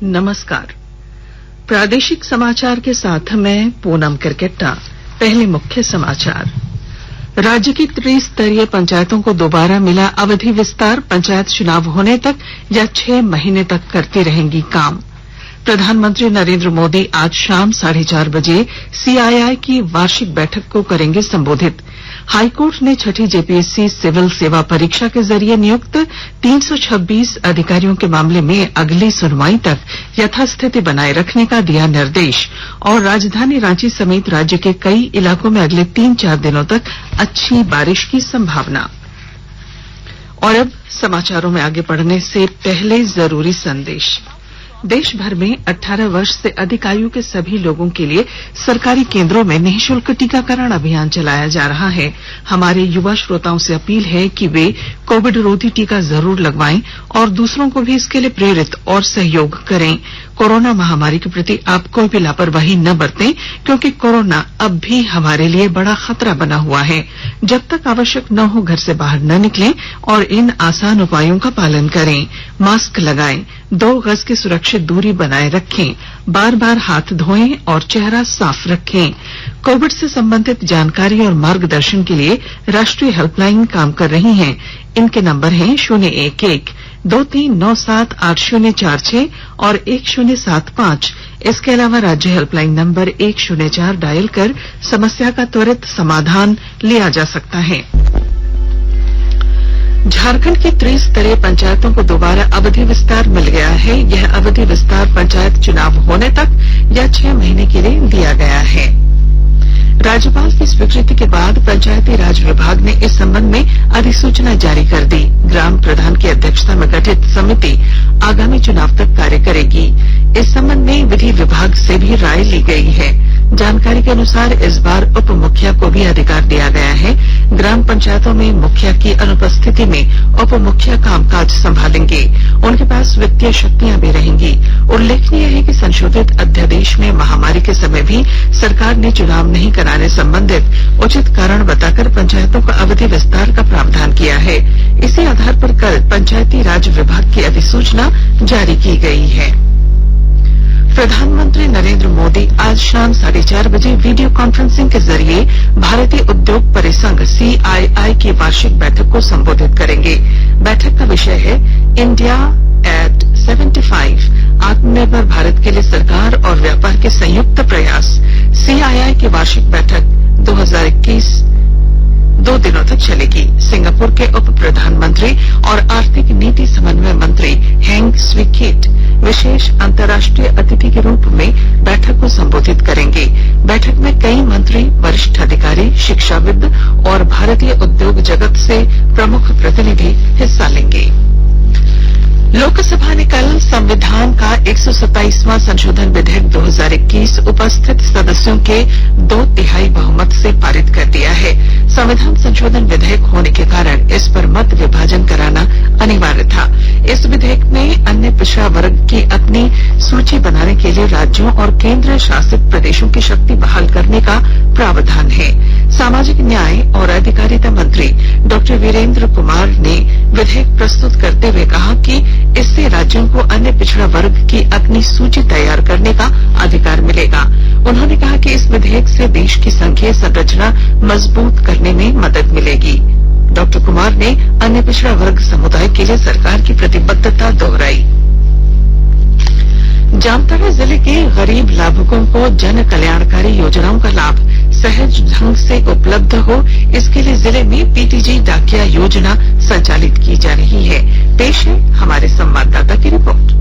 नमस्कार। प्रादेशिक समाचार के साथ मैं पूनम किरकेट्टा। पहले मुख्य समाचार। राज्य की त्रिस्तरीय पंचायतों को दोबारा मिला अवधि विस्तार। पंचायत चुनाव होने तक या 6 महीने तक करती रहेंगी काम। प्रधानमंत्री नरेंद्र मोदी आज शाम 4:30 बजे सीआईआई की वार्षिक बैठक को करेंगे संबोधित। हाईकोर्ट ने छठी जेपीएससी सिविल सेवा परीक्षा के जरिए नियुक्त 326 अधिकारियों के मामले में अगली सुनवाई तक यथास्थिति बनाए रखने का दिया निर्देश। और राजधानी रांची समेत राज्य के कई इलाकों में अगले 3-4 दिनों तक अच्छी बारिश की संभावना। और अब समाचारों में आगे बढ़ने से पहले जरूरी संदेश। देश भर में 18 वर्ष से अधिक आयु के सभी लोगों के लिए सरकारी केंद्रों में निःशुल्क टीकाकरण अभियान चलाया जा रहा है। हमारे युवा श्रोताओं से अपील है कि वे कोविड रोधी टीका जरूर लगवाएं और दूसरों को भी इसके लिए प्रेरित और सहयोग करें। कोरोना महामारी के प्रति आप कोई भी लापरवाही न बरतें, क्योंकि कोरोना अब भी हमारे लिए बड़ा खतरा बना हुआ है। जब तक आवश्यक न हो घर से बाहर न निकलें और इन आसान उपायों का पालन करें। मास्क लगाएं, 2 गज की सुरक्षित दूरी बनाए रखें, बार-बार हाथ धोएं और चेहरा साफ रखें। कोविड से संबंधित जानकारी और मार्गदर्शन के लिए राष्ट्रीय हेल्पलाइन काम कर रही है। इनके नंबर हैं 011-2397-8046 और 1075। इसके अलावा राज्य हेल्पलाइन नंबर 104 डायल कर समस्या का त्वरित समाधान लिया जा सकता है। झारखंड की त्रिस्तरीय पंचायतों को दोबारा अवधि विस्तार मिल गया है। यह अवधि विस्तार पंचायत चुनाव होने तक या 6 महीने के लिए दिया गया है। राज्यपाल की स्वीकृति के बाद पंचायती राज विभाग ने इस संबंध में अधिसूचना जारी कर दी। ग्राम प्रधान की अध्यक्षता में गठित समिति आगामी चुनाव तक कार्य करेगी। इस संबंध में विधि विभाग से भी राय ली गई है। जानकारी के अनुसार इस बार उप मुखिया को भी अधिकार दिया गया है। ग्राम पंचायतों में मुखिया की अनुपस्थिति में उप मुखिया कामकाज संभालेंगे। उनके पास वित्तीय शक्तियां भी रहेंगी। उल्लेखनीय है कि संशोधित अध्यादेश में महामारी के समय भी सरकार ने चुनाव नहीं कराने संबंधित उचित कारण बताकर पंचायतों का अवधि विस्तार का प्रावधान किया है। इसी आधार पर कल पंचायती राज विभाग की अधिसूचना जारी की गई है। प्रधानमंत्री नरेंद्र मोदी आज शाम 4:30 बजे वीडियो कॉन्फ्रेंसिंग के जरिए भारतीय उद्योग परिसंघ सीआईआई की वार्षिक बैठक को संबोधित करेंगे। बैठक का विषय है इंडिया एट 75, आत्मनिर्भर भारत के लिए सरकार और व्यापार के संयुक्त प्रयास। सीआईआई की वार्षिक बैठक 2021 2 दिनों तक चलेगी। सिंगापुर के उप प्रधानमंत्री और आर्थिक नीति समन्वय मंत्री हेंग स्वी कीट विशेष अंतर्राष्ट्रीय अतिथि के रूप में बैठक को संबोधित करेंगे। बैठक में कई मंत्री, वरिष्ठ अधिकारी, शिक्षाविद और भारतीय उद्योग जगत से प्रमुख प्रतिनिधि हिस्सा लेंगे। लोकसभा ने कल संविधान का 127वां संशोधन विधेयक 2021 उपस्थित सदस्यों के 2/3 बहुमत से पारित कर दिया है। संविधान संशोधन विधेयक होने के कारण इस पर मत विभाजन कराना अनिवार्य था। इस विधेयक में अन्य पिछड़ा वर्ग की अपनी सूची बनाने के लिए राज्यों और केंद्र शासित प्रदेशों की शक्ति बहाल करने का प्रावधान है। सामाजिक न्याय और अधिकारिता मंत्री डॉक्टर वीरेंद्र कुमार ने विधेयक प्रस्तुत करते हुए कहा कि इससे राज्यों को अन्य पिछड़ा वर्ग की अपनी सूची तैयार करने का अधिकार मिलेगा। उन्होंने कहा कि इस विधेयक से देश की संघीय संरचना मजबूत करने में मदद मिलेगी। डॉक्टर कुमार ने अन्य पिछड़ा वर्ग समुदाय के लिए सरकार की प्रतिबद्धता दोहराई। जामताड़ा जिले के गरीब लाभुकों को जन कल्याणकारी योजनाओं का लाभ सहज ढंग से उपलब्ध हो, इसके लिए जिले में पीटीजी डाकिया योजना संचालित की जा रही है। पेश है हमारे संवाददाता की रिपोर्ट।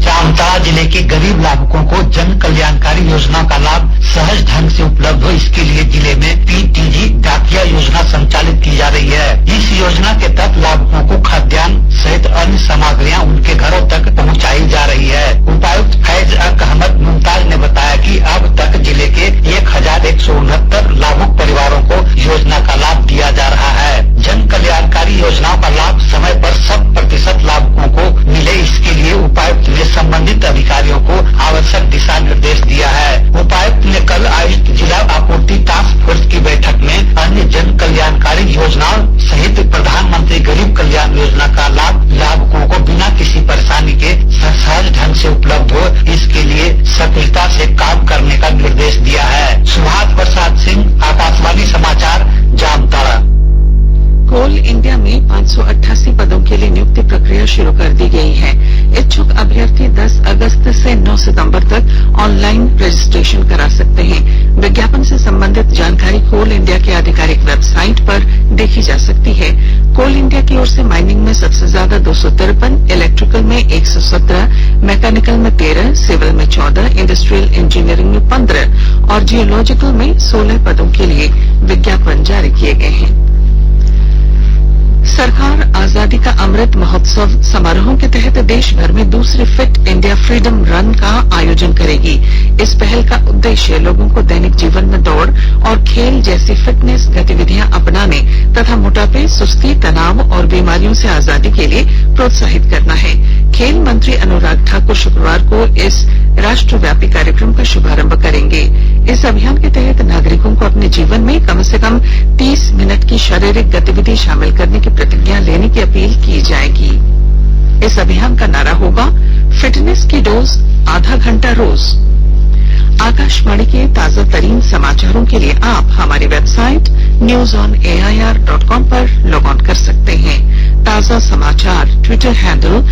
जामताड़ा जिले के गरीब लाभुकों को जन कल्याणकारी योजना का लाभ सहज ढंग से उपलब्ध हो, इसके लिए जिले में पीटीजी डाकिया योजना संचालित की जा रही है। इस योजना के तहत लाभुकों को खाद्यान्न सहित अन्य सामग्रियां उनके घरों तक पहुंचाई जा रही है। उपायुक्त फैज अहमद मुमताज ने बताया कि अब तक जिले के 1169 लाभुक परिवारों को योजना का लाभ दिया जा रहा है। जन कल्याणकारी योजनाओं का लाभ समय पर 100% लाभुकों को मिले, इसके लिए उपायुक्त ने संबंधित अधिकारियों को आवश्यक दिशा निर्देश दिया है। उपायुक्त ने कल आयोजित जिला आपूर्ति टास्क फोर्स की बैठक में अन्य जन कल्याणकारी योजनाओं सहित प्रधानमंत्री गरीब कल्याण योजना का लाभ लाभुकों को बिना किसी परेशानी के सहज ढंग से उपलब्ध हो, इसके लिए सक्रियता से काम करने का निर्देश दिया है। सुभाष प्रसाद सिंह, आकाशवाणी समाचार, जामताड़ा। कोल इंडिया में 588 पदों के लिए नियुक्ति प्रक्रिया शुरू कर दी गई है। इच्छुक अभ्यर्थी 10 अगस्त से 9 सितंबर तक ऑनलाइन रजिस्ट्रेशन करा सकते हैं। विज्ञापन से संबंधित जानकारी कोल इंडिया के आधिकारिक वेबसाइट पर देखी जा सकती है। कोल इंडिया की ओर से माइनिंग में सबसे ज्यादा 253, इलेक्ट्रिकल में 117, मैकेनिकल में 13, सिविल में 14, इंडस्ट्रियल इंजीनियरिंग में 15 और जियोलॉजिकल में 16 पदों के लिए विज्ञापन जारी किए गए हैं। सरकार आजादी का अमृत महोत्सव समारोह के तहत देश भर में दूसरे फिट इंडिया फ्रीडम रन का आयोजन करेगी। इस पहल का उद्देश्य लोगों को दैनिक जीवन में दौड़ और खेल जैसी फिटनेस गतिविधियां अपनाने तथा मोटापे, सुस्ती, तनाव और बीमारियों से आजादी के लिए प्रोत्साहित करना है। खेल मंत्री अनुराग ठाकुर शुक्रवार को इस राष्ट्रव्यापी कार्यक्रम का शुभारंभ करेंगे। इस अभियान के तहत नागरिकों को अपने जीवन में कम से कम 30 मिनट की शारीरिक गतिविधि शामिल करने की प्रतिज्ञा लेने की अपील की जाएगी। इस अभियान का नारा होगा, फिटनेस की डोज आधा घंटा रोज। आकाशवाणी के ताजा तरीन समाचारों के लिए आप हमारी वेबसाइट newsonair.com पर लॉग ऑन कर सकते हैं। ताजा समाचार Twitter handle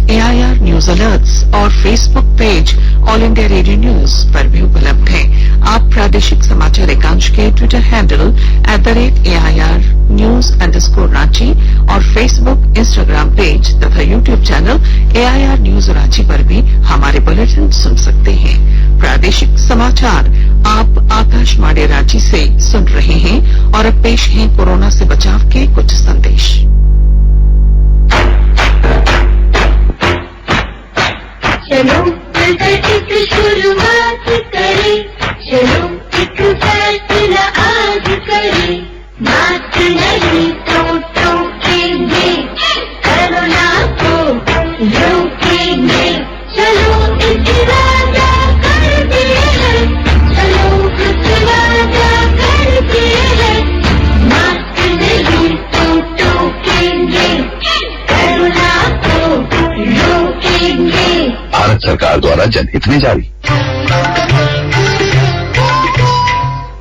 @AIR News Alerts और Facebook page all India radio news पर भी उपलब्ध हैं। आप प्रादेशिक समाचार एकांश के ट्विटर हैंडल @AIR News_Ranchi और फेसबुक, इंस्टाग्राम पेज तथा YouTube channel AIR News Ranchi पर भी हमारे बुलेटिन सुन सकते हैं। प्रादेशिक समाचार आप आकाशवाणी रांची से सुन रहे हैं और अब पेश हैं कोरोना से बचाव के कुछ संदेश। चलो मिलकर एक शुरुआत करें, चलो एक फैसला आज करें, बात नहीं तो टोकेंगे, कोरोना को रोकेंगे। चलो एक वादा करते हैं, चलो कुछ वादा करते हैं, बात नहीं तो टोकेंगे, कोरोना को रोकेंगे। भारत सरकार द्वारा जनहित में जारी।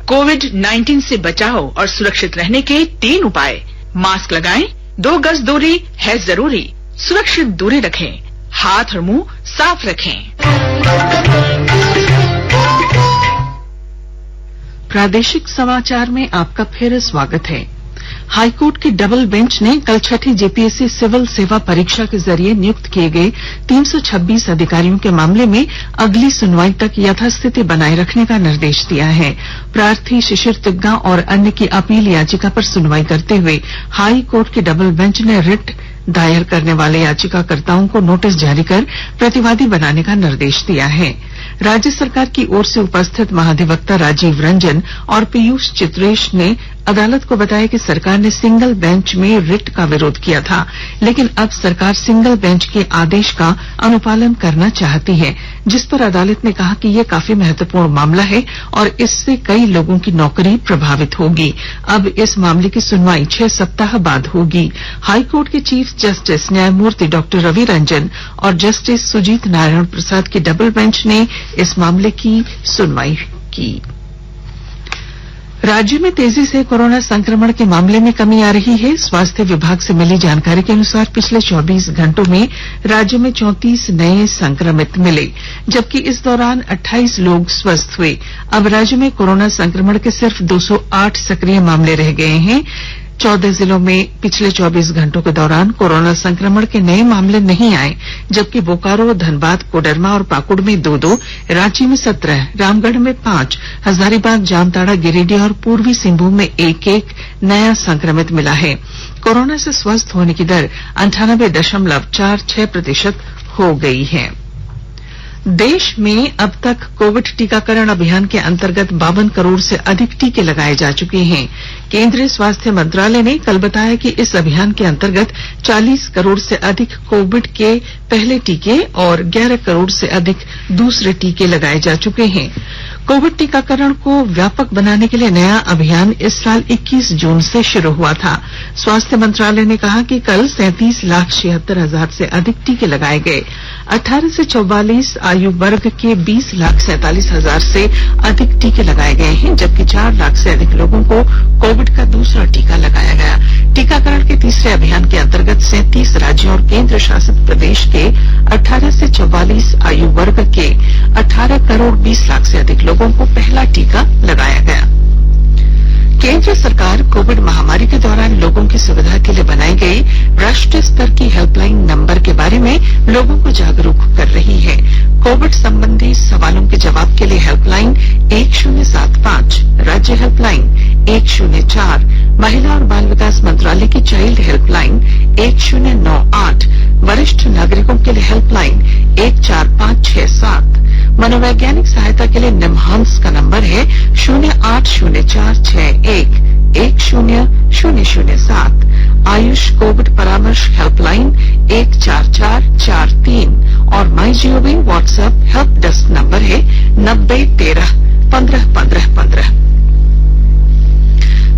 कोविड-19 से बचाव और सुरक्षित रहने के 3 उपाय। मास्क लगाएं, 2 गज दूरी है जरूरी, सुरक्षित दूरी रखें, हाथ और मुंह साफ रखें। प्रादेशिक समाचार में आपका फिर स्वागत है। हाईकोर्ट की डबल बेंच ने कल छठी जेपीएससी सिविल सेवा परीक्षा के जरिए नियुक्त किए गए 326 अधिकारियों के मामले में अगली सुनवाई तक यथास्थिति बनाए रखने का निर्देश दिया है। प्रार्थी शिशिर तिग्गा और अन्य की अपील याचिका पर सुनवाई करते हुए हाई कोर्ट की डबल बेंच ने रिट दायर करने वाले याचिकाकर्ताओं को नोटिस जारी कर प्रतिवादी बनाने का निर्देश दिया है। राज्य सरकार की ओर से उपस्थित महाधिवक्ता राजीव रंजन और पीयूष चित्रेश ने अदालत को बताया कि सरकार ने सिंगल बेंच में रिट का विरोध किया था, लेकिन अब सरकार सिंगल बेंच के आदेश का अनुपालन करना चाहती है, जिस पर अदालत ने कहा कि यह काफी महत्वपूर्ण मामला है और इससे कई लोगों की नौकरी प्रभावित होगी। अब इस मामले की सुनवाई 6 सप्ताह बाद होगी। हाईकोर्ट के चीफ जस्टिस न्यायमूर्ति डॉक्टर रवि रंजन और जस्टिस सुजीत नारायण प्रसाद की डबल बेंच ने इस मामले की सुनवाई की। राज्य में तेजी से कोरोना संक्रमण के मामले में कमी आ रही है। स्वास्थ्य विभाग से मिली जानकारी के अनुसार पिछले 24 घंटों में राज्य में 34 नए संक्रमित मिले, जबकि इस दौरान 28 लोग स्वस्थ हुए। अब राज्य में कोरोना संक्रमण के सिर्फ 208 सक्रिय मामले रह गए हैं। 14 जिलों में पिछले 24 घंटों के दौरान कोरोना संक्रमण के नए मामले नहीं आए, जबकि बोकारो, धनबाद, कोडरमा और पाकुड़ में 2-2, रांची में 17, रामगढ़ में 5, हजारीबाग, जामताड़ा, गिरिडीह और पूर्वी सिंहभूम में 1-1 नया संक्रमित मिला है। कोरोना से स्वस्थ होने की दर 98.46% हो गई है। देश में अब तक कोविड टीकाकरण अभियान के अंतर्गत 52 करोड़ से अधिक टीके लगाए जा चुके हैं। केंद्रीय स्वास्थ्य मंत्रालय ने कल बताया कि इस अभियान के अंतर्गत 40 करोड़ से अधिक कोविड के पहले टीके और 11 करोड़ से अधिक दूसरे टीके लगाए जा चुके हैं। कोविड टीकाकरण को व्यापक बनाने के लिए नया अभियान इस साल 21 जून से शुरू हुआ था। स्वास्थ्य मंत्रालय ने कहा कि कल 37,76,000 से अधिक टीके लगाए गए। 18 से 44 आयु वर्ग के 20,47,000 से अधिक टीके लगाए गए हैं, जबकि 4 लाख से अधिक लोगों को कोविड का दूसरा टीका लगाया गया। टीकाकरण के तीसरे अभियान के अंतर्गत 37 राज्यों और केंद्र शासित प्रदेश के 18 से 44 आयु वर्ग के 18 करोड़ 20 लाख से अधिक लोगों को पहला टीका लगाया गया। केंद्र सरकार कोविड महामारी के दौरान लोगों की सुविधा के लिए बनाई गई राष्ट्रीय स्तर की हेल्पलाइन नंबर के बारे में लोगों को जागरूक कर रही है। कोविड संबंधी सवालों के जवाब के लिए हेल्पलाइन 1075, राज्य हेल्पलाइन 104, महिला और बाल विकास मंत्रालय की चाइल्ड हेल्पलाइन 1098, वरिष्ठ नागरिकों के लिए हेल्पलाइन 14567, मनोवैज्ञानिक सहायता के लिए निम्हांस का नंबर है 080461100007, आयुष कोविड परामर्श हेल्पलाइन 14443 और MyGov WhatsApp help desk number है 9013151515।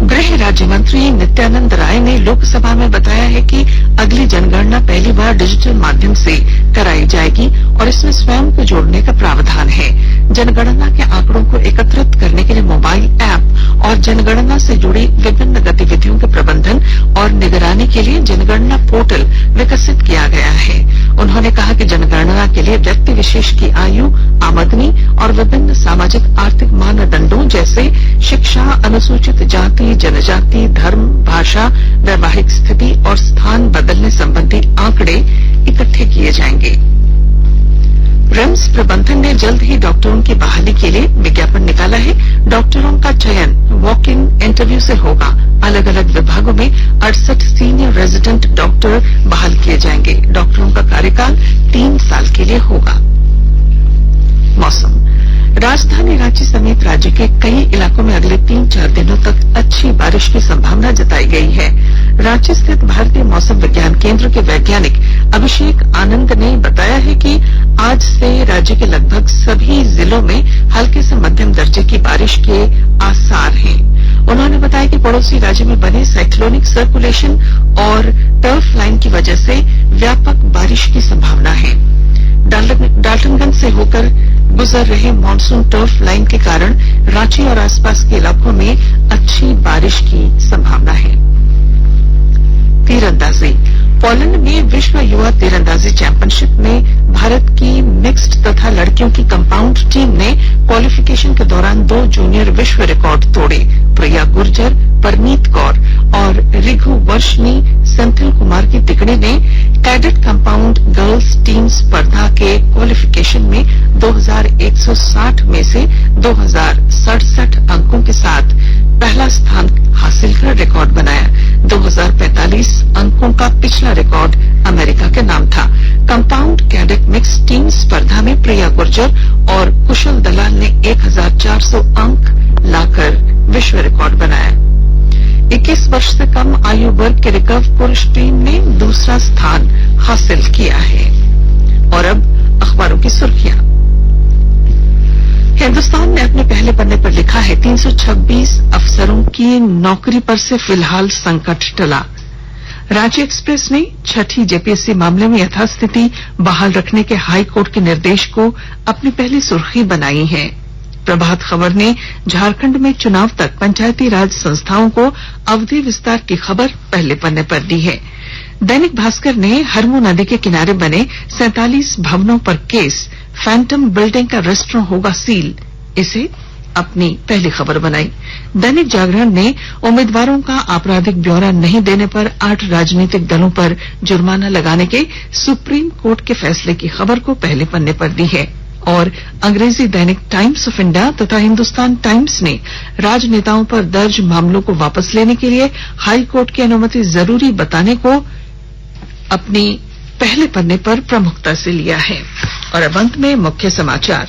गृह राज्य मंत्री नित्यानंद राय ने लोकसभा में बताया है कि अगली जनगणना पहली बार डिजिटल माध्यम से कराई जाएगी और इसमें स्वयं को जोड़ने का प्रावधान है। जनगणना के आंकड़ों को एकत्रित करने के लिए मोबाइल ऐप और जनगणना से जुड़ी विभिन्न गतिविधियों के प्रबंधन और निगरानी के लिए जनगणना पोर्टल विकसित किया गया है। उन्होंने कहा कि जनगणना के लिए व्यक्ति विशेष की आयु, आमदनी और विभिन्न सामाजिक आर्थिक मानदंडों जैसे शिक्षा, अनुसूचित जाति, जनजाति, धर्म, भाषा, वैवाहिक स्थिति और स्थान बदलने संबंधी आंकड़े इकट्ठे किए जाएंगे। रिम्स प्रबंधन ने जल्द ही डॉक्टरों की बहाली के लिए विज्ञापन निकाला है। डॉक्टरों का चयन वॉक इन इंटरव्यू से होगा। अलग अलग विभागों में 68 सीनियर रेजिडेंट डॉक्टर बहाल किए जाएंगे। डॉक्टरों का कार्यकाल 3 साल के लिए होगा। मौसम। राजधानी रांची समेत राज्य के कई इलाकों में अगले 3-4 दिनों तक अच्छी बारिश की संभावना जताई गई है। रांची स्थित भारतीय मौसम विज्ञान केंद्र के वैज्ञानिक अभिषेक आनंद ने बताया है कि आज से राज्य के लगभग सभी जिलों में हल्के से मध्यम दर्जे की बारिश के आसार हैं। उन्होंने बताया कि पड़ोसी राज्य में बने साइक्लोनिक सर्कुलेशन और टर्फ लाइन की वजह से व्यापक बारिश की संभावना है। डाल्टनगंज से होकर गुजर रहे मानसून टर्फ लाइन के कारण रांची और आसपास के इलाकों में अच्छी बारिश की संभावना है। तीरंदाजी। पोलैंड में विश्व युवा तीरंदाजी चैंपियनशिप में भारत की मिक्स्ड तथा लड़कियों की कंपाउंड टीम ने क्वालिफिकेशन के दौरान 2 जूनियर विश्व रिकॉर्ड तोड़े। प्रिया गुर्जर, परनीत कौर और रिघु वर्षनी सेंथिल कुमार की तिकड़ी ने कैडेट कंपाउंड गर्ल्स टीम स्पर्धा के क्वालिफिकेशन में 2160 में से 2067 अंकों के साथ पहला स्थान हासिल कर रिकॉर्ड बनाया। 2045 अंकों का पिछला रिकॉर्ड अमेरिका के नाम था। कंपाउंड कैडेट मिक्स टीम स्पर्धा में प्रिया गुर्जर और कुशल दलाल ने 1400 अंक लाकर विश्व रिकॉर्ड बनाया। 21 वर्ष से कम आयु वर्ग के रिकर्व पुरुष टीम ने दूसरा स्थान हासिल किया है। और अब अखबारों की सुर्खियां। हिंदुस्तान ने अपने पहले पन्ने पर लिखा है 326 अफसरों की नौकरी पर से फिलहाल संकट टला। रांची एक्सप्रेस ने छठी जेपीएससी मामले में यथास्थिति बहाल रखने के हाई कोर्ट के निर्देश को अपनी पहली सुर्खी बनाई है। प्रभात खबर ने झारखंड में चुनाव तक पंचायती राज संस्थाओं को अवधि विस्तार की खबर पहले पन्ने पर दी है। दैनिक भास्कर ने हरमू नदी के किनारे बने 47 भवनों पर केस, फैंटम बिल्डिंग का रेस्टोरेंट होगा सील, इसे अपनी पहली खबर बनाई। दैनिक जागरण ने उम्मीदवारों का आपराधिक ब्यौरा नहीं देने पर 8 राजनीतिक दलों पर जुर्माना लगाने के सुप्रीम कोर्ट के फैसले की खबर को पहले पन्ने पर दी है। और अंग्रेजी दैनिक टाइम्स ऑफ इंडिया तथा हिंदुस्तान टाइम्स ने राजनेताओं पर दर्ज मामलों को वापस लेने के लिए हाई कोर्ट की अनुमति जरूरी बताने को अपनी पहले पन्ने पर प्रमुखता से लिया है। और अब अंत में मुख्य समाचार।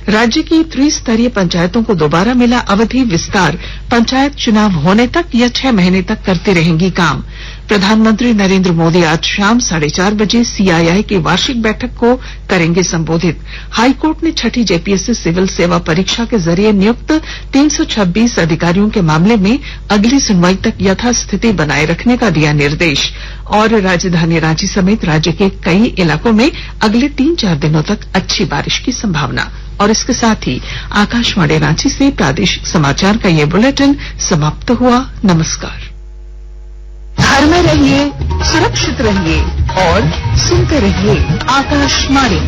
राज्य की त्रिस्तरीय पंचायतों को दोबारा मिला अवधि विस्तार, पंचायत चुनाव होने तक या 6 महीने तक करती रहेंगी काम। प्रधानमंत्री नरेंद्र मोदी आज शाम 4:30 बजे CII की वार्षिक बैठक को करेंगे संबोधित। हाईकोर्ट ने छठी जेपीएससी सिविल सेवा परीक्षा के जरिए नियुक्त 326 अधिकारियों के मामले में अगली सुनवाई तक यथास्थिति बनाए रखने का दिया निर्देश। और राजधानी रांची समेत राज्य के कई इलाकों में अगले 3-4 दिनों तक अच्छी बारिश की संभावना। और इसके साथ ही आकाशवाणी रांची से प्रादेशिक समाचार का ये बुलेटिन समाप्त हुआ। नमस्कार। घर में रहिए, सुरक्षित रहिए और सुनते रहिए आकाशवाणी।